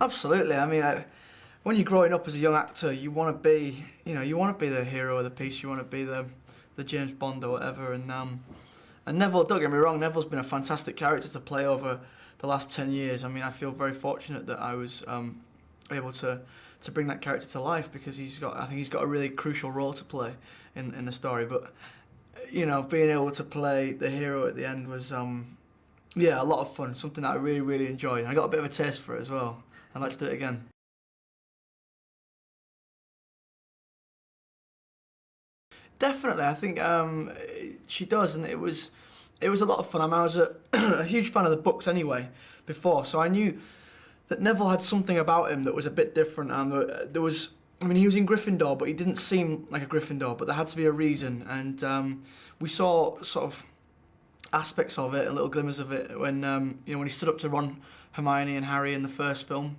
Absolutely. I mean, when you're growing up as a young actor, you want to be, you want to be the hero of the piece. You want to be the James Bond or whatever. And Neville, don't get me wrong, Neville's been a fantastic character to play over the last 10 years. I mean, I feel very fortunate that I was able to bring that character to life, because I think he's got a really crucial role to play in the story. But being able to play the hero at the end was yeah, a lot of fun. Something that I really, really enjoyed. And I got a bit of a taste for it as well. I'd like to do it again. Definitely, I think she does, and it was a lot of fun. I was a huge fan of the books anyway before, so I knew that Neville had something about him that was a bit different. There was, I mean, he was in Gryffindor, but he didn't seem like a Gryffindor. But there had to be a reason, and we saw sort of aspects of it, and little glimmers of it when when he stood up to Ron, Hermione, and Harry in the first film,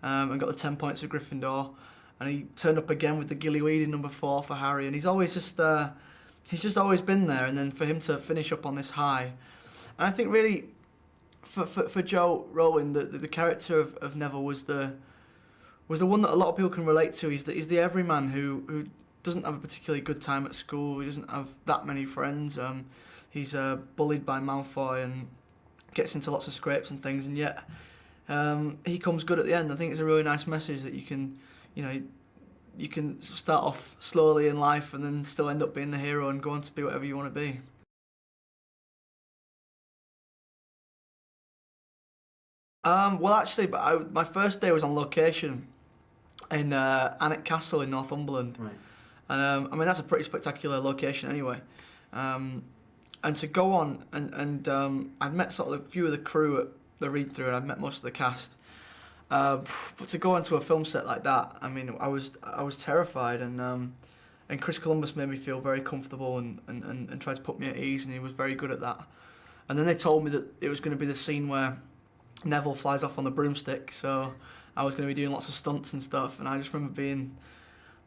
and got the 10 points of Gryffindor. And he turned up again with the gillyweed in number 4 for Harry, and he's just always been there. And then for him to finish up on this high, and I think really for Joe Rowling, the character of Neville was the one that a lot of people can relate to. He's the everyman who doesn't have a particularly good time at school. He doesn't have that many friends. He's bullied by Malfoy and gets into lots of scrapes and things, and yet he comes good at the end. I think it's a really nice message that you can start off slowly in life and then still end up being the hero and go on to be whatever you want to be. Well, actually, my first day was on location in Alnwick Castle in Northumberland. Right. And I mean, that's a pretty spectacular location anyway. And to go on, and I'd met sort of a few of the crew at the read-through, and I'd met most of the cast. But to go onto a film set like that, I mean, I was terrified, and Chris Columbus made me feel very comfortable and tried to put me at ease, and he was very good at that. And then they told me that it was going to be the scene where Neville flies off on the broomstick, so I was going to be doing lots of stunts and stuff, and I just remember being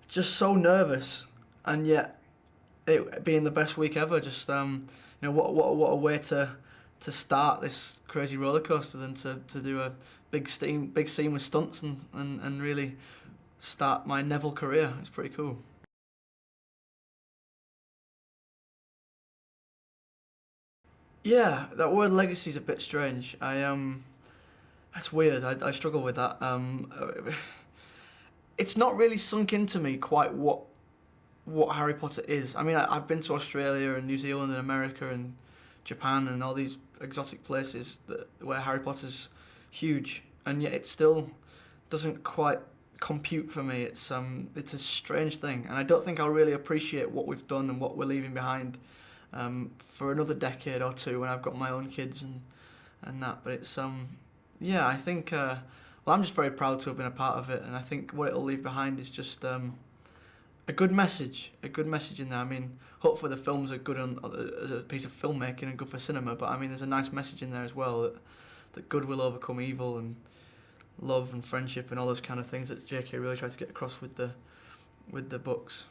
just so nervous, and yet it being the best week ever. Just what a way to start this crazy roller coaster than to do a big scene with stunts and really start my Neville career. It's pretty cool. Yeah, that word legacy is a bit strange. That's weird. I struggle with that. It's not really sunk into me quite what Harry Potter is. I mean, I've been to Australia and New Zealand and America and Japan and all these exotic places where Harry Potter's huge, and yet it still doesn't quite compute for me. It's a strange thing, and I don't think I'll really appreciate what we've done and what we're leaving behind for another decade or two when I've got my own kids and that. But it's yeah, I think well, I'm just very proud to have been a part of it, and I think what it'll leave behind is just a good message in there. I mean, hopefully the films are good as a piece of filmmaking and good for cinema, but I mean, there's a nice message in there as well that good will overcome evil, and love and friendship and all those kind of things that J.K. really tried to get across with the books.